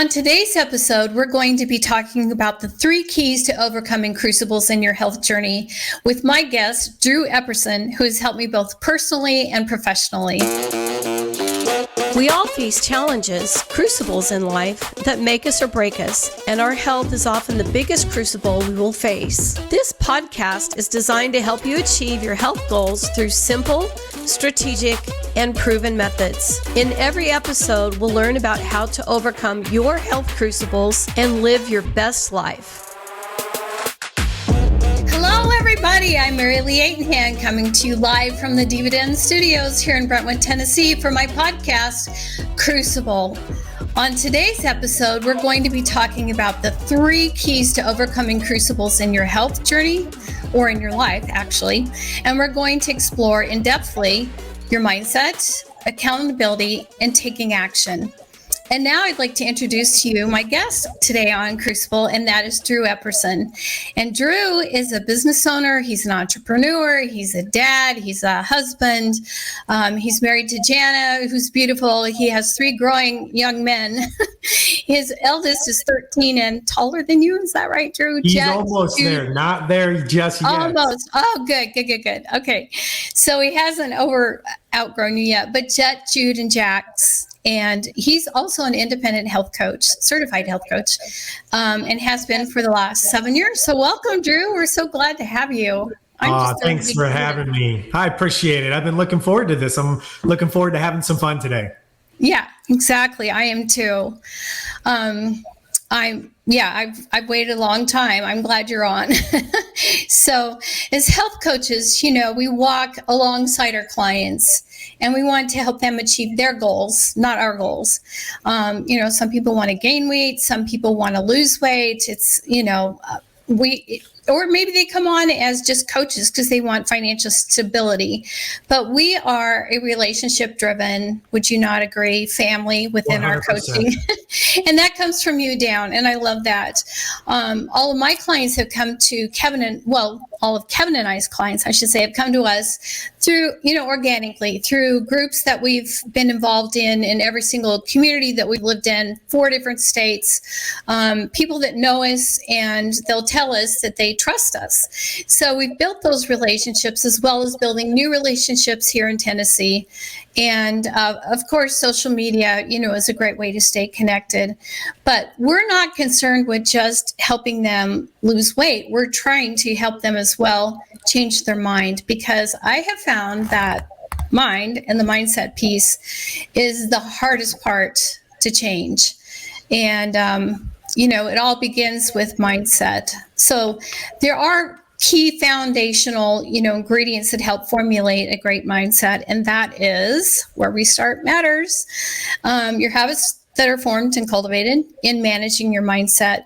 On today's episode, we're going to be talking about the 3 keys to overcoming crucibles in your health journey with my guest, Drew Epperson, who has helped me both personally and professionally. We all face challenges, crucibles in life that make us or break us, and our health is often the biggest crucible we will face. This podcast is designed to help you achieve your health goals through simple, strategic, and proven methods. In every episode, we'll learn about how to overcome your health crucibles and live your best life. Hello, everybody. I'm Marylee Aikenhand coming to you live from the Dividend Studios here in Brentwood, Tennessee for my podcast, Crucible. On today's episode, we're going to be talking about the 3 keys to overcoming crucibles in your health journey or in your life, actually. And we're going to explore in-depthly your mindset, accountability, and taking action. And now I'd like to introduce to you my guest today on Crucible, and that is Drew Epperson. And Drew is a business owner. He's an entrepreneur. He's a dad. He's a husband. He's married to Jana, who's beautiful. He has 3 growing young men. His eldest is 13 and taller than you. Is that right, Drew? He's almost there. Not there just yet. Almost. Oh, good. Okay. So he hasn't outgrown you yet. But Jet, Jude, and Jax. And he's also an independent health coach, certified health coach, and has been for the last 7 years. So welcome, Drew. We're so glad to have you. Thanks for having me. I appreciate it. I've been looking forward to this. I'm looking forward to having some fun today. Yeah, exactly. I am too. I've waited a long time. I'm glad you're on. So as health coaches, we walk alongside our clients and we want to help them achieve their goals, not our goals. Some people want to gain weight. Some people want to lose weight. Or maybe they come on as just coaches because they want financial stability. But we are a relationship-driven, would you not agree, family within 100%. Our coaching. And that comes from you down, and I love that. All of my clients have come to all of Kevin and I's clients, I should say, have come to us through, organically, through groups that we've been involved in every single community that we've lived in, 4 different states, people that know us, and they'll tell us that they trust us. So we've built those relationships as well as building new relationships here in Tennessee. And of course, social media, is a great way to stay connected. But we're not concerned with just helping them lose weight. We're trying to help them as well change their mind, because I have found that mind and the mindset piece is the hardest part to change. And it all begins with mindset. So there are key foundational, ingredients that help formulate a great mindset. And that is where we start matters. Your habits that are formed and cultivated in managing your mindset.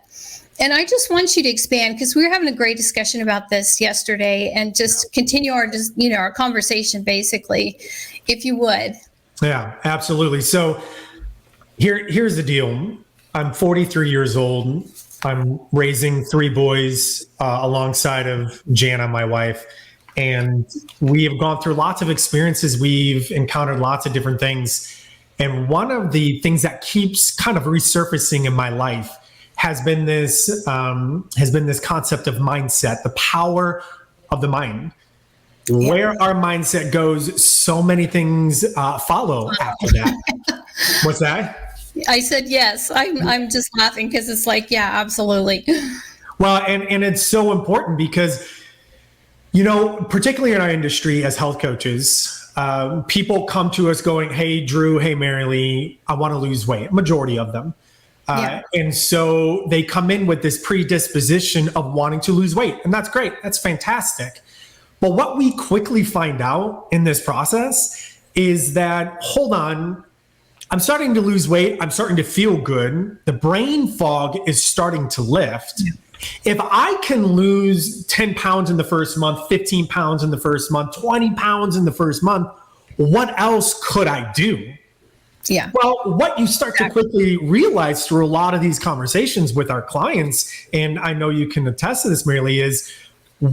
And I just want you to expand, because we were having a great discussion about this yesterday, and just continue our conversation, basically, if you would. Yeah, absolutely. So here's the deal. I'm 43 years old. I'm raising 3 boys alongside of Jana, my wife. And we have gone through lots of experiences. We've encountered lots of different things. And one of the things that keeps kind of resurfacing in my life has been this concept of mindset, the power of the mind. Yeah. Where our mindset goes, so many things follow after that. What's that? I said yes. I'm just laughing because it's like, yeah, absolutely. Well, and it's so important because, particularly in our industry as health coaches, people come to us going, hey, Drew, hey, Marylee, I want to lose weight. Majority of them. And so they come in with this predisposition of wanting to lose weight. And that's great. That's fantastic. But what we quickly find out in this process is that, hold on, I'm starting to lose weight. I'm starting to feel good. The brain fog is starting to lift. Yeah. If I can lose 10 pounds in the first month, 15 pounds in the first month, 20 pounds in the first month, what else could I do? Yeah. Well, what you start to quickly realize through a lot of these conversations with our clients, and I know you can attest to this, Marylee, is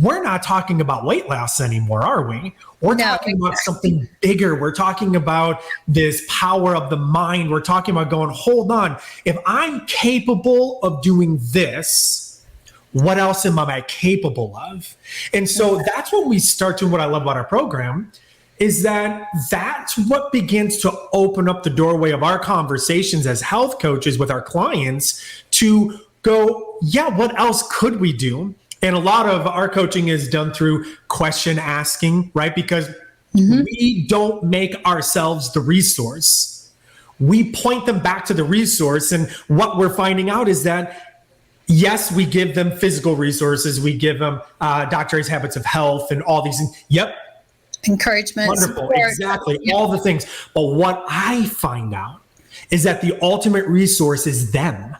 we're not talking about weight loss anymore, are we? We're talking about something bigger. We're talking about this power of the mind. We're talking about going, hold on, if I'm capable of doing this, what else am I capable of? And so that's when we start to, what I love about our program is that that's what begins to open up the doorway of our conversations as health coaches with our clients to go, yeah, what else could we do? And a lot of our coaching is done through question asking, right? Because we don't make ourselves the resource. We point them back to the resource. And what we're finding out is that, yes, we give them physical resources. We give them Dr. A's Habits of Health and all these things. Yep. Encouragement. Wonderful. Support. Exactly. Yep. All the things. But what I find out is that the ultimate resource is them.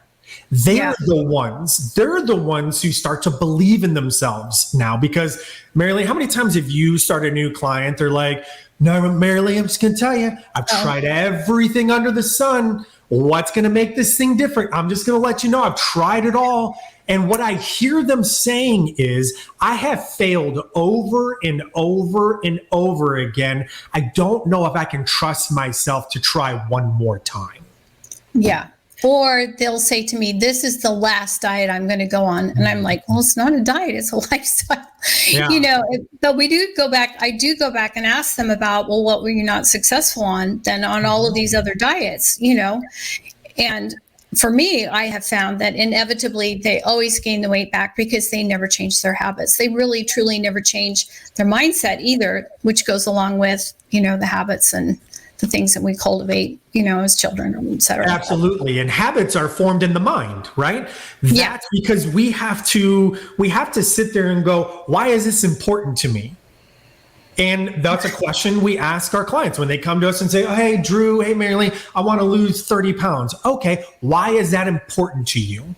They're the ones who start to believe in themselves now. Because, Marylee, how many times have you started a new client? They're like, no, Marylee, I'm just going to tell you, I've tried everything under the sun. What's going to make this thing different? I'm just going to let you know I've tried it all. And what I hear them saying is, I have failed over and over and over again. I don't know if I can trust myself to try one more time. Yeah. Or they'll say to me, this is the last diet I'm going to go on. And I'm like, well, it's not a diet, it's a lifestyle. Yeah. But we do go back. I do go back and ask them about, well, what were you not successful on then on all of these other diets, And for me, I have found that inevitably they always gain the weight back because they never change their habits. They really, truly never change their mindset either, which goes along with, the habits and the things that we cultivate, as children, et cetera. Absolutely. And habits are formed in the mind, right? That's because we have to sit there and go, why is this important to me? And that's a question we ask our clients when they come to us and say, oh, hey, Drew, hey, Marylee, I want to lose 30 pounds. Okay, why is that important to you?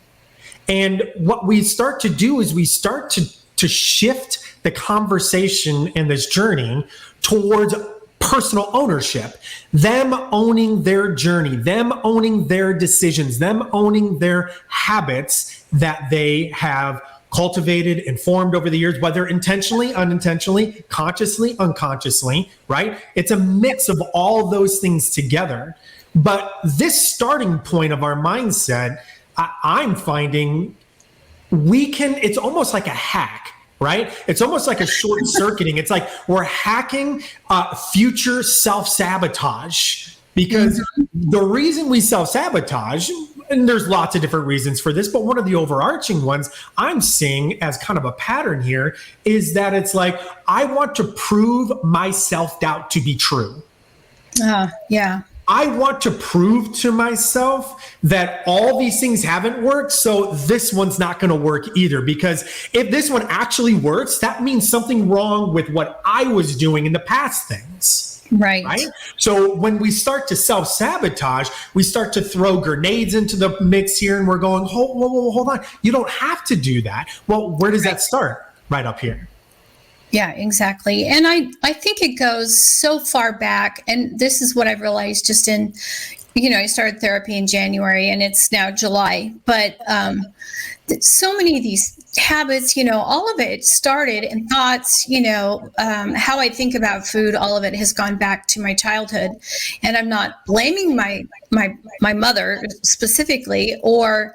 And what we start to do is we start to shift the conversation in this journey towards personal ownership, them owning their journey, them owning their decisions, them owning their habits that they have cultivated and formed over the years, whether intentionally, unintentionally, consciously, unconsciously, right? It's a mix of all those things together. But this starting point of our mindset, I'm finding it's almost like a hack. Right? It's almost like a short circuiting. It's like we're hacking future self-sabotage, because the reason we self-sabotage, and there's lots of different reasons for this, but one of the overarching ones I'm seeing as kind of a pattern here is that it's like, I want to prove my self-doubt to be true. Yeah. I want to prove to myself that all these things haven't worked, so this one's not going to work either. Because if this one actually works, that means something wrong with what I was doing in the past things. Right? So when we start to self-sabotage, we start to throw grenades into the mix here, and we're going, hold on. You don't have to do that. Well, where does that start? Right up here. Yeah, exactly. And I think it goes so far back. And this is what I've realized just in, I started therapy in January and it's now July. But so many of these habits, all of it started in thoughts, how I think about food, all of it has gone back to my childhood. And I'm not blaming my mother specifically or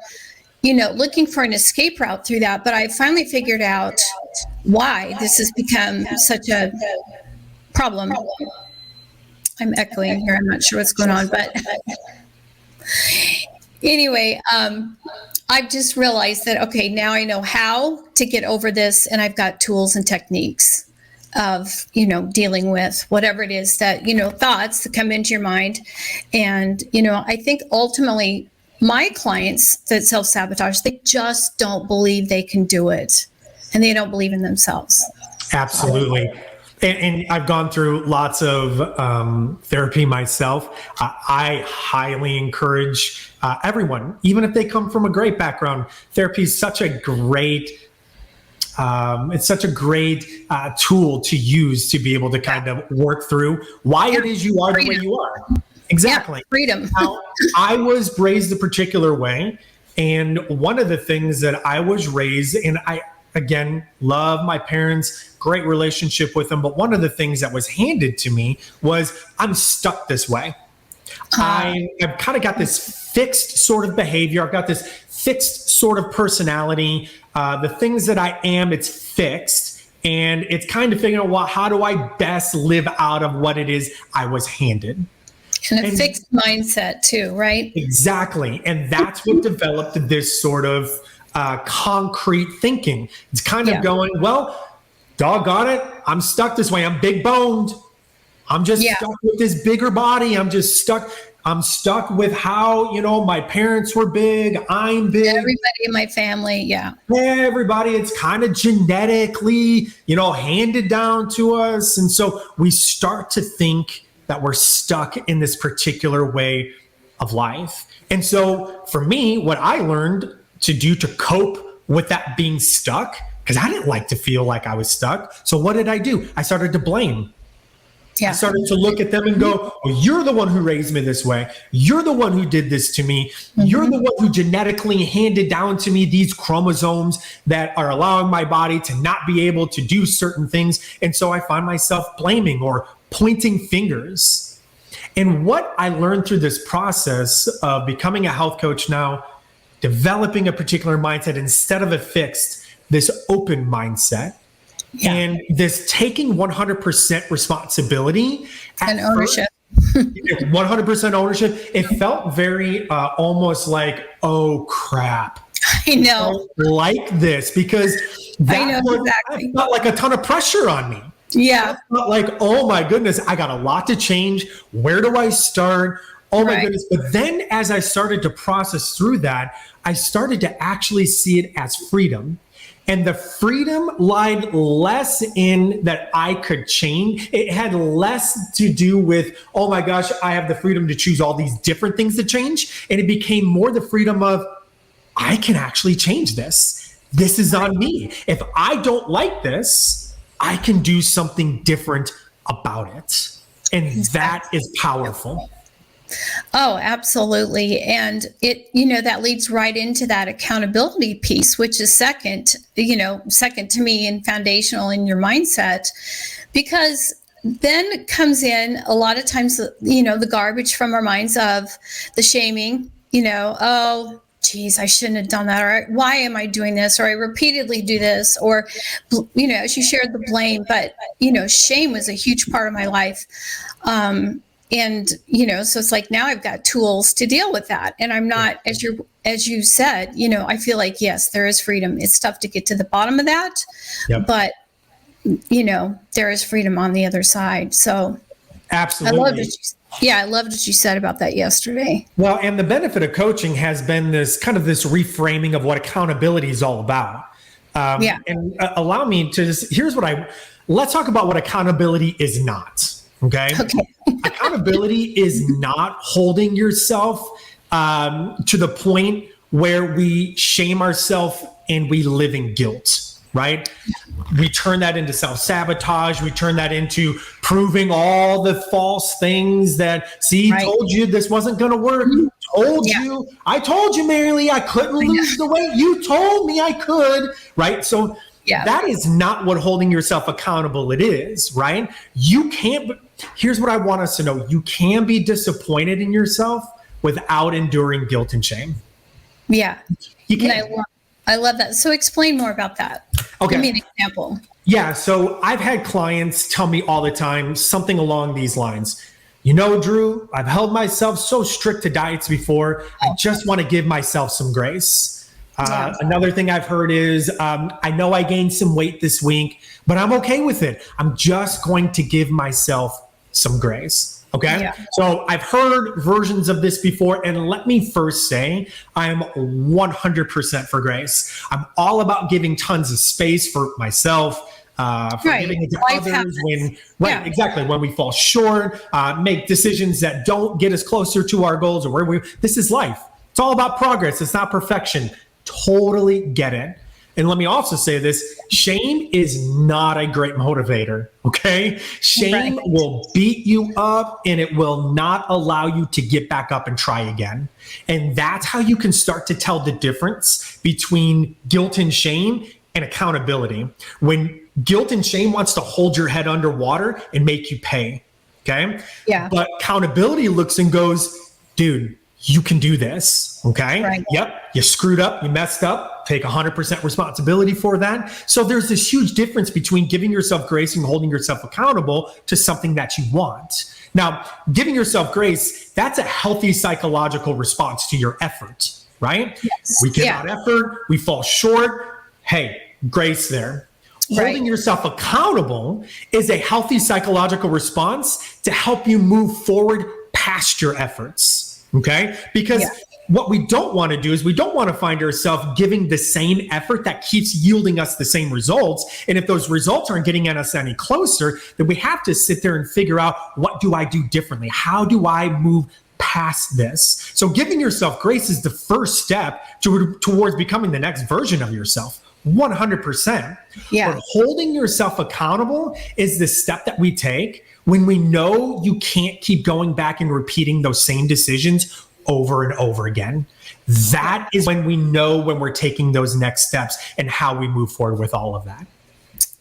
looking for an escape route through that. But I finally figured out why this has become such a problem. I'm echoing here. I'm not sure what's going on, but anyway, I've just realized that, okay, now I know how to get over this, and I've got tools and techniques of, dealing with whatever it is that, thoughts that come into your mind. And, I think ultimately, my clients that self-sabotage, they just don't believe they can do it, and they don't believe in themselves. Absolutely. And I've gone through lots of therapy myself. I highly encourage everyone, even if they come from a great background. Therapy is such a great tool to use to be able to kind of work through why it is you are the way you are. Exactly. Yeah, freedom. Now, I was raised a particular way. And one of the things that I was raised, and again, love my parents, great relationship with them. But one of the things that was handed to me was I'm stuck this way. I've kind of got this fixed sort of behavior. I've got this fixed sort of personality. The things that I am, it's fixed. And it's kind of figuring out, well, how do I best live out of what it is I was handed? And a fixed mindset too, right? Exactly. And that's what developed this sort of concrete thinking. It's kind of going, well, doggone it, I'm stuck this way. I'm big boned. I'm just stuck with this bigger body. I'm stuck with how, my parents were big. I'm big. Everybody in my family. Yeah. Everybody. It's kind of genetically, handed down to us. And so we start to think that we're stuck in this particular way of life. And so for me, what I learned to do to cope with that being stuck, because I didn't like to feel like I was stuck. So what did I do? I started to blame. I started to look at them and go, oh, you're the one who raised me this way. You're the one who did this to me. You're the one who genetically handed down to me these chromosomes that are allowing my body to not be able to do certain things. And so I find myself blaming or pointing fingers. And what I learned through this process of becoming a health coach now, developing a particular mindset instead of a fixed, this open mindset. And this taking 100% responsibility and ownership. 100% ownership. It felt very almost like, oh crap. I know. I don't like this because that felt like a ton of pressure on me. Yeah. It felt like, oh my goodness, I got a lot to change. Where do I start? Oh my goodness. But then as I started to process through that, I started to actually see it as freedom. And the freedom lied less in that I could change. It had less to do with, oh my gosh, I have the freedom to choose all these different things to change. And it became more the freedom of, I can actually change this. This is on me. If I don't like this, I can do something different about it. And that is powerful. Oh, absolutely. And it, that leads right into that accountability piece, which is second to me and foundational in your mindset, because then comes in a lot of times, the garbage from our minds of the shaming, oh, geez, I shouldn't have done that. Or why am I doing this? Or I repeatedly do this, or, as you shared the blame, but, shame was a huge part of my life. And, so it's like, now I've got tools to deal with that. And I'm not, as you said, I feel like, yes, there is freedom. It's tough to get to the bottom of that, but, there is freedom on the other side. So absolutely. I loved what you said about that yesterday. Well, and the benefit of coaching has been this reframing of what accountability is all about. And allow me to let's talk about what accountability is not. Okay. Accountability is not holding yourself to the point where we shame ourselves and we live in guilt, right? We turn that into self-sabotage. We turn that into proving all the false things that, told you this wasn't going to work. I told you, Marylee, I couldn't lose the weight. You told me I could, right? So that is not what holding yourself accountable it is, right? Here's what I want us to know. You can be disappointed in yourself without enduring guilt and shame. Yeah. You can. I love that. So explain more about that. Okay. Give me an example. Yeah. So I've had clients tell me all the time something along these lines. Drew, I've held myself so strict to diets before. I just want to give myself some grace. Another thing I've heard is, I know I gained some weight this week, but I'm okay with it. I'm just going to give myself some grace. Okay. Yeah. So I've heard versions of this before. And let me first say, I'm 100% for grace. I'm all about giving tons of space for myself, for giving it to others exactly. When we fall short, make decisions that don't get us closer to our goals or this is life. It's all about progress. It's not perfection. Totally get it. And let me also say this, shame is not a great motivator, okay? Shame will beat you up and it will not allow you to get back up and try again. And that's how you can start to tell the difference between guilt and shame and accountability. When guilt and shame wants to hold your head underwater and make you pay. Okay. Yeah. But accountability looks and goes, dude, you can do this. Okay. Right. Yep. You screwed up. You messed up. Take 100% responsibility for that. So there's this huge difference between giving yourself grace and holding yourself accountable to something that you want. Now, giving yourself grace, that's a healthy psychological response to your effort, right? Yes. We give out effort. We fall short. Hey, grace there. Holding yourself accountable is a healthy psychological response to help you move forward past your efforts. Okay? Because what we don't want to do is we don't want to find ourselves giving the same effort that keeps yielding us the same results. And if those results aren't getting us any closer, then we have to sit there and figure out, what do I do differently? How do I move past this? So giving yourself grace is the first step towards becoming the next version of yourself. 100%. Yeah. But holding yourself accountable is the step that we take when we know you can't keep going back and repeating those same decisions over and over again. That is when we know when we're taking those next steps and how we move forward with all of that.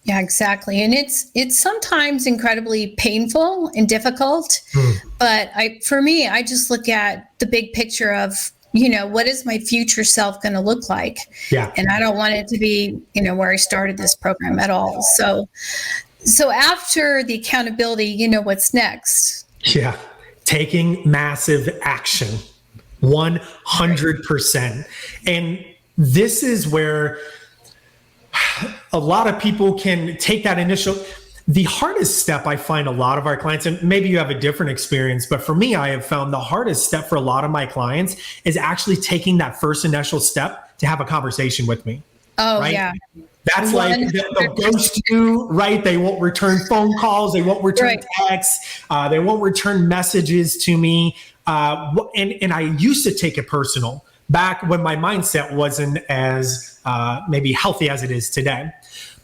Yeah, exactly. And it's sometimes incredibly painful and difficult. But for me, I just look at the big picture of, what is my future self going to look like? Yeah. And I don't want it to be, where I started this program at all. So after the accountability, what's next? Yeah. Taking massive action. 100%. And this is where a lot of people can take that the hardest step I find a lot of our clients, and maybe you have a different experience, but for me, I have found the hardest step for a lot of my clients is actually taking that first initial step to have a conversation with me. Oh, right? yeah. That's like they'll ghost you, right? They won't return phone calls. They won't return texts. They won't return messages to me. And I used to take it personal back when my mindset wasn't as maybe healthy as it is today.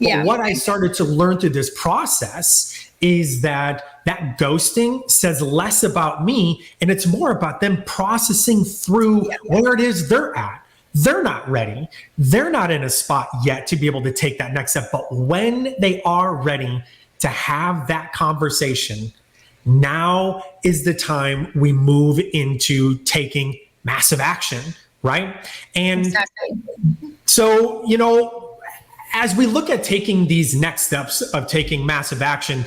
But what I started to learn through this process is that ghosting says less about me and it's more about them processing through where it is they're at. They're not ready. They're not in a spot yet to be able to take that next step. But when they are ready to have that conversation, now is the time we move into taking massive action, right? And so, as we look at taking these next steps of taking massive action,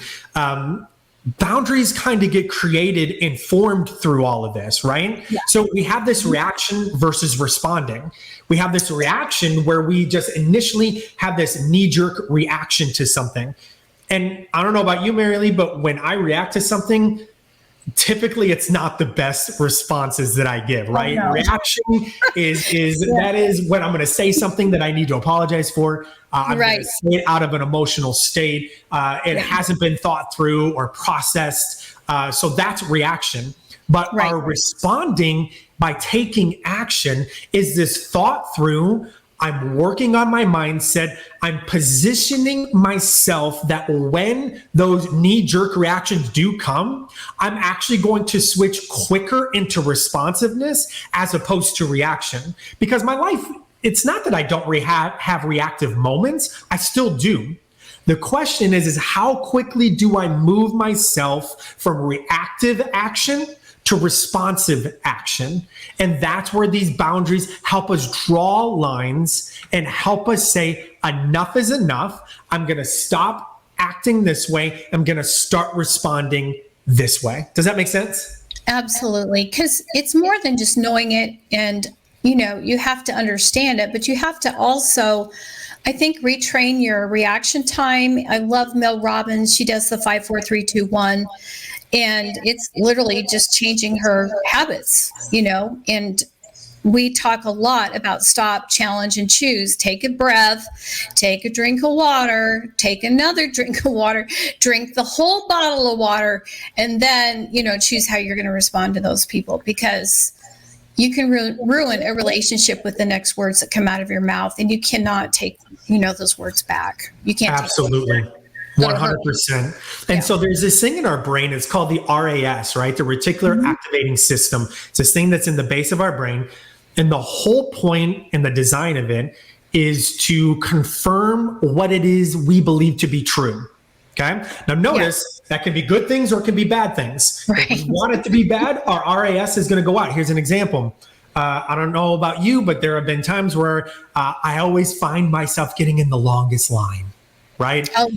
boundaries kind of get created and formed through all of this, right? Yeah. So we have this reaction versus responding. We have this reaction where we just initially have this knee-jerk reaction to something. And I don't know about you, Marylee, but when I react to something, typically it's not the best responses that I give, right? Oh, no. Reaction is that is when I'm going to say something that I need to apologize for. I'm going to say it out of an emotional state. It hasn't been thought through or processed. So that's reaction. But our responding by taking action is this thought through. I'm working on my mindset. I'm positioning myself that when those knee-jerk reactions do come, I'm actually going to switch quicker into responsiveness as opposed to reaction. Because my life, it's not that I don't have reactive moments. I still do. The question is how quickly do I move myself from reactive action to responsive action? And that's where these boundaries help us draw lines and help us say, enough is enough. I'm going to stop acting this way. I'm going to start responding this way. Does that make sense? Absolutely. Because it's more than just knowing it and, you have to understand it, but you have to also, I think, retrain your reaction time. I love Mel Robbins. She does the 5-4-3-2-1. And it's literally just changing her habits, and we talk a lot about stop, challenge, and choose. Take a breath, take a drink of water, take another drink of water, drink the whole bottle of water, and then, choose how you're going to respond to those people, because you can ruin a relationship with the next words that come out of your mouth, and you cannot take, those words back. You can't. Absolutely. 100%. And so there's this thing in our brain, it's called the RAS, right? The reticular activating system. It's this thing that's in the base of our brain. And the whole point and the design of it is to confirm what it is we believe to be true. Okay. Now notice that can be good things or it can be bad things. Right. If we want it to be bad, our RAS is going to go out. Here's an example. I don't know about you, but there have been times where I always find myself getting in the longest line, right? Oh.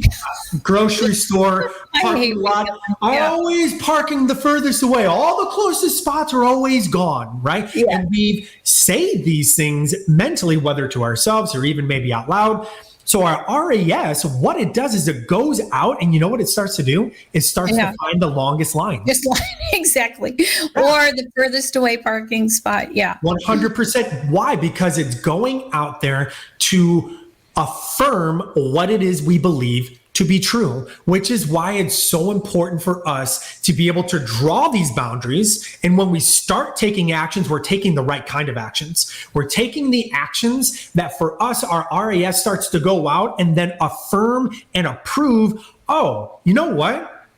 Grocery store, parking lot. I'm always parking the furthest away. All the closest spots are always gone, right? Yeah. And we say these things mentally, whether to ourselves or even maybe out loud. So our RAS, what it does is it goes out, and you know what it starts to do? It starts to find the longest line. Just exactly. Or the furthest away parking spot. Yeah. 100%. Why? Because it's going out there to affirm what it is we believe to be true, which is why it's so important for us to be able to draw these boundaries. And when we start taking actions, we're taking the right kind of actions. We're taking the actions that for us, our RAS starts to go out and then affirm and approve. Oh, you know what?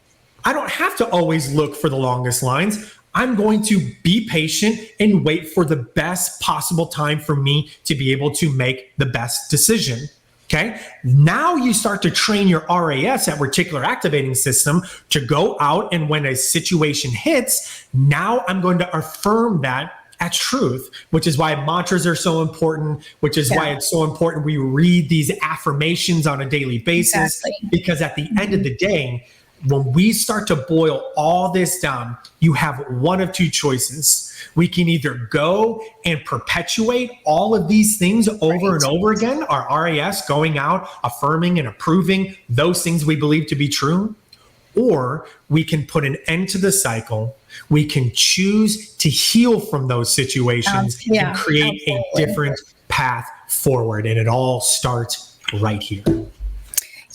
I don't have to always look for the longest lines. I'm going to be patient and wait for the best possible time for me to be able to make the best decision. Okay. Now you start to train your RAS, that reticular activating system, to go out, and when a situation hits, now I'm going to affirm that as truth, which is why mantras are so important, which is why it's so important we read these affirmations on a daily basis, because at the end of the day, when we start to boil all this down, you have one of two choices. We can either go and perpetuate all of these things over and over again, our RAS going out, affirming and approving those things we believe to be true, or we can put an end to the cycle. We can choose to heal from those situations and create a different path forward. And it all starts right here.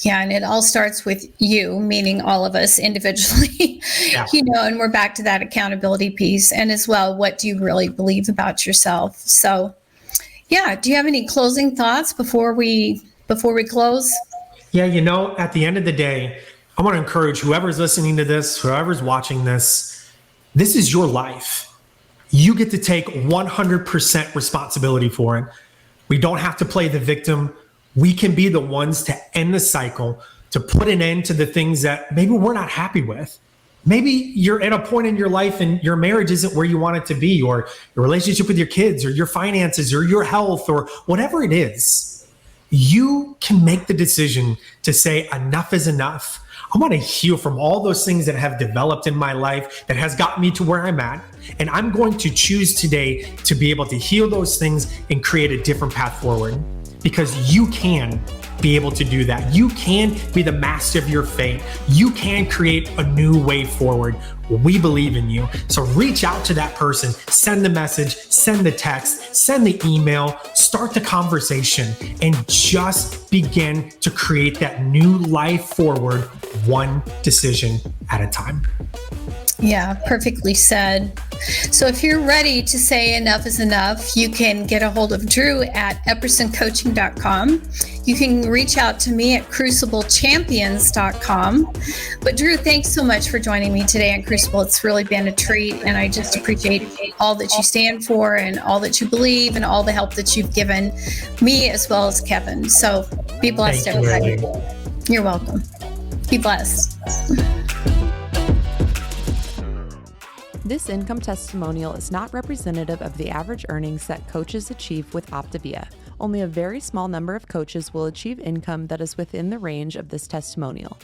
Yeah, and it all starts with you, meaning all of us individually, and we're back to that accountability piece. And as well, what do you really believe about yourself? So, do you have any closing thoughts before we close? Yeah, at the end of the day, I want to encourage whoever's listening to this, whoever's watching this, this is your life. You get to take 100% responsibility for it. We don't have to play the victim. We can be the ones to end the cycle, to put an end to the things that maybe we're not happy with. Maybe you're at a point in your life and your marriage isn't where you want it to be, or your relationship with your kids, or your finances, or your health, or whatever it is. You can make the decision to say enough is enough. I want to heal from all those things that have developed in my life that has gotten me to where I'm at. And I'm going to choose today to be able to heal those things and create a different path forward. Because you can be able to do that. You can be the master of your fate. You can create a new way forward. We believe in you. So reach out to that person, send the message, send the text, send the email, start the conversation, and just begin to create that new life forward, one decision at a time. Yeah, perfectly said. So if you're ready to say enough is enough, you can get a hold of Drew at eppersoncoaching.com. You can reach out to me at cruciblechampions.com. But Drew, thanks so much for joining me today on Crucible. It's really been a treat, and I just appreciate all that you stand for and all that you believe and all the help that you've given me as well as Kevin. So be blessed, everybody. You're welcome. Be blessed. This income testimonial is not representative of the average earnings that coaches achieve with Optavia. Only a very small number of coaches will achieve income that is within the range of this testimonial.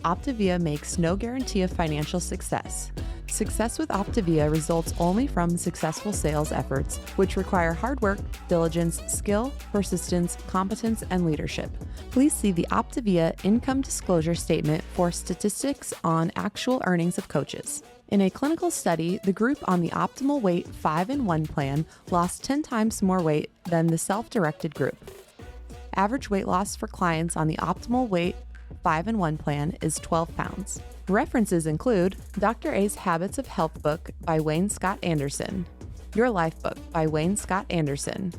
Optavia makes no guarantee of financial success. Success with Optavia results only from successful sales efforts, which require hard work, diligence, skill, persistence, competence, and leadership. Please see the Optavia income disclosure statement for statistics on actual earnings of coaches. In a clinical study, the group on the Optimal Weight 5-in-1 plan lost 10 times more weight than the self-directed group. Average weight loss for clients on the Optimal Weight 5-in-1 plan is 12 pounds. References include Dr. A's Habits of Health book by Wayne Scott Anderson, Your Life book by Wayne Scott Anderson,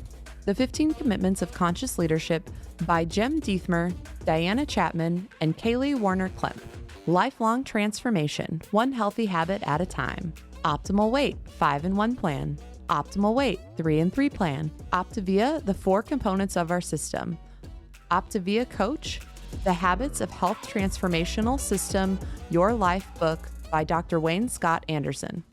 The 15 Commitments of Conscious Leadership by Jem Diethmer, Diana Chapman, and Kaylee Warner-Klemp. Lifelong Transformation, One Healthy Habit at a Time. Optimal Weight 5-in-1 Plan. Optimal Weight 3-in-3 Plan, Optavia, the 4 components of our system, Optavia Coach, The Habits of Health Transformational System, Your Life book by Dr. Wayne Scott Anderson.